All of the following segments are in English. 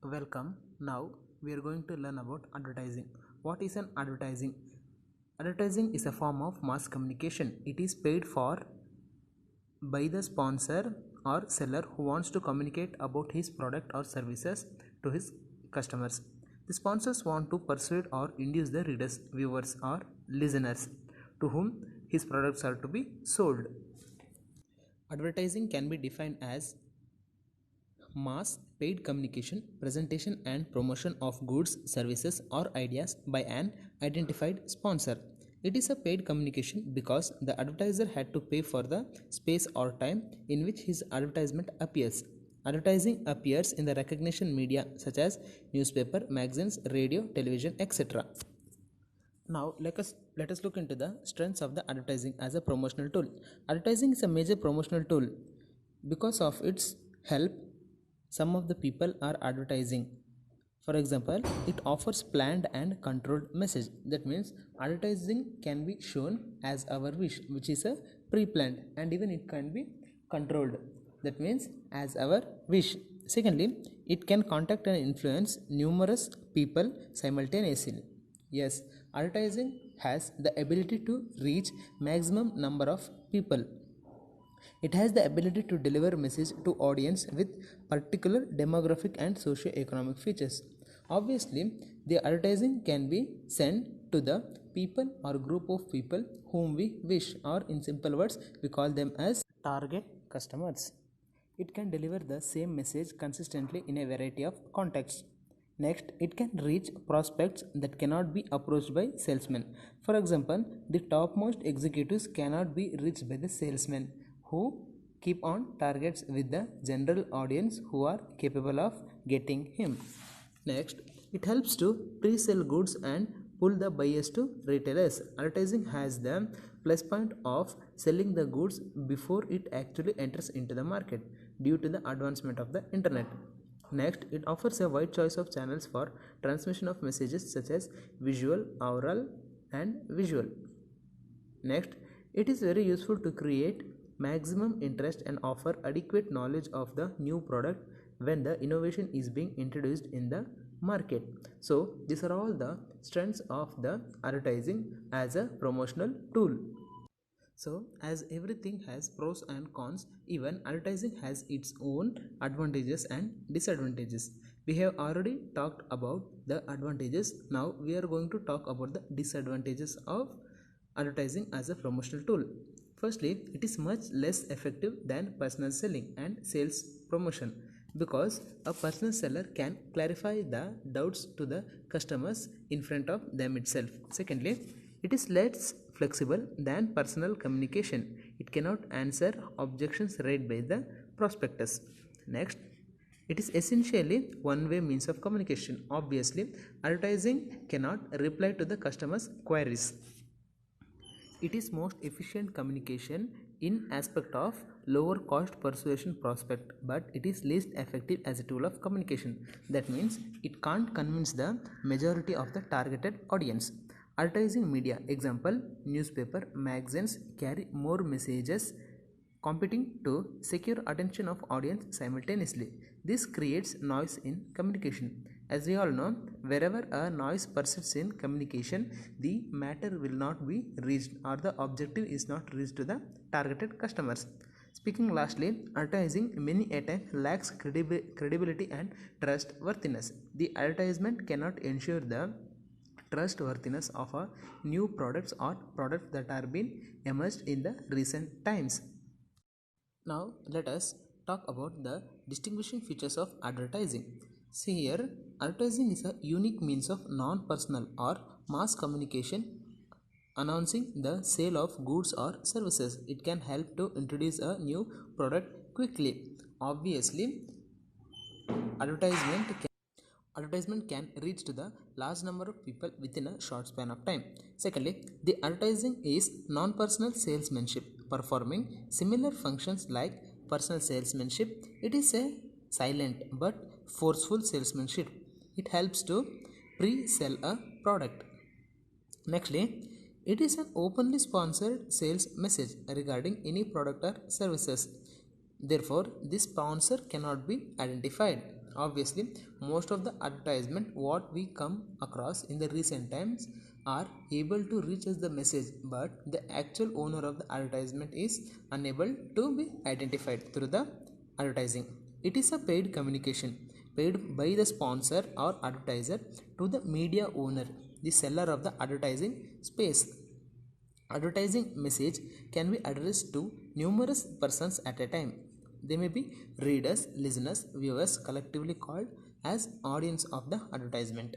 Welcome. Now we are going to learn about advertising. What is an advertising? Advertising is a form of mass communication. It is paid for by the sponsor or seller who wants to communicate about his product or services to his customers. The sponsors want to persuade or induce the readers, viewers, or listeners to whom his products are to be sold. Advertising can be defined as mass paid communication, presentation, and promotion of goods, services, or ideas by an identified sponsor. It is a paid communication because the advertiser had to pay for the space or time in which his advertisement appears. Advertising appears in the recognition media such as newspaper, magazines, radio, television, etc. Now let us look into the strengths of the advertising as a promotional tool. Advertising is a major promotional tool. Because of its help, some of the people are advertising. For example, it offers planned and controlled message. That means advertising can be shown as our wish, which is a pre-planned, and even it can be controlled. That means as our wish. Secondly, it can contact and influence numerous people simultaneously. Yes, advertising has the ability to reach maximum number of people. It has the ability to deliver message to audience with particular demographic and socio-economic features. Obviously, the advertising can be sent to the people or group of people whom we wish, or in simple words we call them as target customers. It can deliver the same message consistently in a variety of contexts. Next, it can reach prospects that cannot be approached by salesmen. For example, the topmost executives cannot be reached by the salesmen who keep on targets with the general audience who are capable of getting him. Next, it helps to pre-sell goods and pull the buyers to retailers. Advertising has the plus point of selling the goods before it actually enters into the market due to the advancement of the internet. Next, it offers a wide choice of channels for transmission of messages such as visual, oral, and visual. Next, it is very useful to create maximum interest and offer adequate knowledge of the new product when the innovation is being introduced in the market. So, these are all the strengths of the advertising as a promotional tool. So, as everything has pros and cons, even advertising has its own advantages and disadvantages. We have already talked about the advantages. Now, we are going to talk about the disadvantages of advertising as a promotional tool. Firstly, it is much less effective than personal selling and sales promotion because a personal seller can clarify the doubts to the customers in front of them itself. Secondly, it is less flexible than personal communication. It cannot answer objections raised by the prospectus. Next, it is essentially one-way means of communication. Obviously, advertising cannot reply to the customer's queries. It is most efficient communication in aspect of lower cost persuasion prospect, but it is least effective as a tool of communication. That means it can't convince the majority of the targeted audience. Advertising media, example, newspaper, magazines carry more messages competing to secure attention of audience simultaneously. This creates noise in communication. As we all know, wherever a noise persists in communication, the matter will not be reached or the objective is not reached to the targeted customers. Speaking lastly, advertising many a time lacks credibility and trustworthiness. The advertisement cannot ensure the trustworthiness of a new products or products that are being emerged in the recent times. Now let us talk about the distinguishing features of advertising. See here, advertising is a unique means of non-personal or mass communication announcing the sale of goods or services. It can help to introduce a new product quickly. Obviously, advertisement can advertisement can reach to the large number of people within a short span of time. Secondly, the advertising is non-personal salesmanship performing similar functions like personal salesmanship. It is a silent but forceful salesmanship. It helps to pre-sell a product. Nextly, it is an openly sponsored sales message regarding any product or services. Therefore, this sponsor cannot be identified. Obviously, most of the advertisement what we come across in the recent times are able to reach us the message, but the actual owner of the advertisement is unable to be identified through the advertising. It is a paid communication paid by the sponsor or advertiser to the media owner, the seller of the advertising space. Advertising message can be addressed to numerous persons at a time. They may be readers, listeners, viewers, collectively called as audience of the advertisement.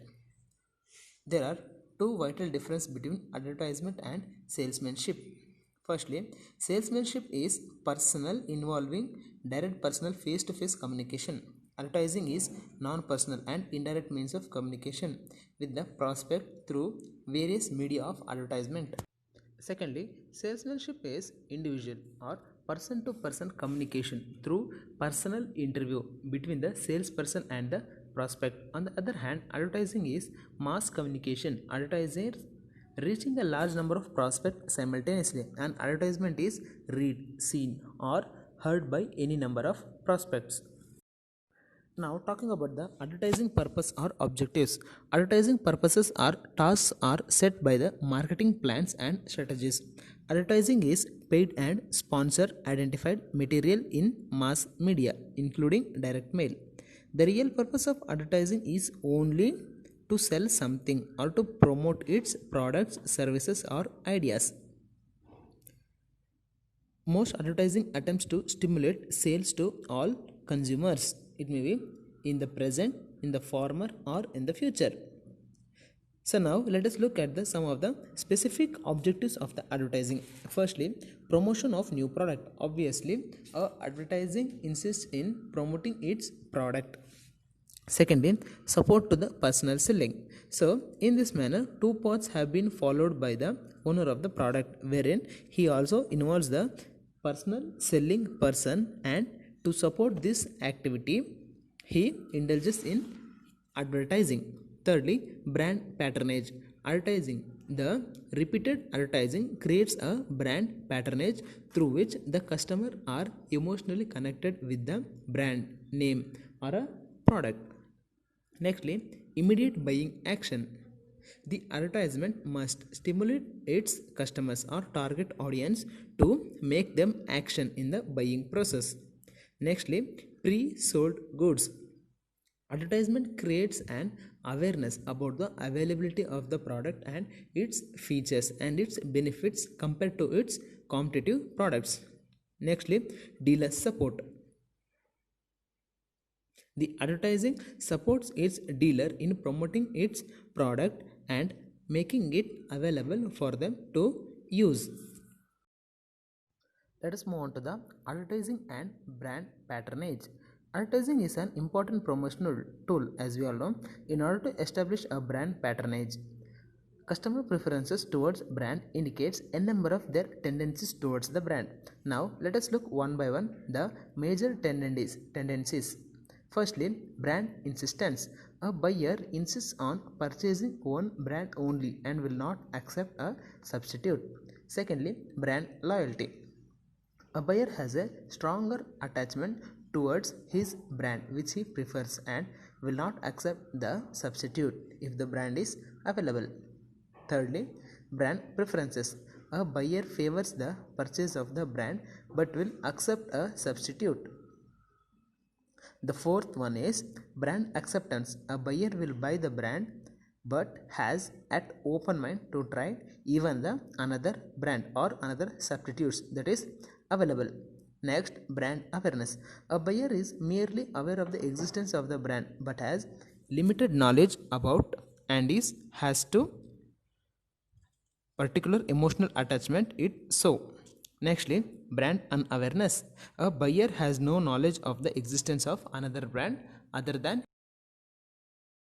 There are two vital differences between advertisement and salesmanship. Firstly, salesmanship is personal, involving direct personal face-to-face communication. Advertising is non-personal and indirect means of communication with the prospect through various media of advertisement. Secondly, salesmanship is individual or person to person communication through personal interview between the salesperson and the prospect. On the other hand, advertising is mass communication. Advertisers reaching a large number of prospects simultaneously. An advertisement is read, seen, or heard by any number of prospects. Now talking about the advertising purpose or objectives. Advertising purposes or tasks are set by the marketing plans and strategies. Advertising is paid and sponsor identified material in mass media, including direct mail. The real purpose of advertising is only to sell something or to promote its products, services, or ideas. Most advertising attempts to stimulate sales to all consumers. It may be in the present, in the former, or in the future. So now let us look at some of the specific objectives of the advertising. Firstly, promotion of new product. Obviously, advertising insists in promoting its product. Secondly, support to the personal selling. So in this manner, two paths have been followed by the owner of the product, wherein he also involves the personal selling person, and to support this activity he indulges in advertising. Thirdly, brand patronage. Advertising. The repeated advertising creates a brand patronage through which the customer are emotionally connected with the brand name or a product. Nextly, immediate buying action. The advertisement must stimulate its customers or target audience to make them action in the buying process. Nextly, pre-sold goods. Advertisement creates an awareness about the availability of the product and its features and its benefits compared to its competitive products. Nextly, dealer support. The advertising supports its dealer in promoting its product and making it available for them to use. Let us move on to the advertising and brand patronage. Advertising is an important promotional tool, as we all know, in order to establish a brand patronage. Customer preferences towards brand indicates a number of their tendencies towards the brand. Now let us look one by one the major tendencies. Firstly, brand insistence. A buyer insists on purchasing one brand only and will not accept a substitute. Secondly, brand loyalty. A buyer has a stronger attachment towards his brand which he prefers and will not accept the substitute if the brand is available. Thirdly, brand preferences. A buyer favors the purchase of the brand but will accept a substitute. The fourth one is brand acceptance. A buyer will buy the brand but has at open mind to try even the another brand or another substitutes that is available. Next, brand awareness. A buyer is merely aware of the existence of the brand but has limited knowledge about and has to particular emotional attachment it so. Nextly, brand unawareness. A buyer has no knowledge of the existence of another brand other than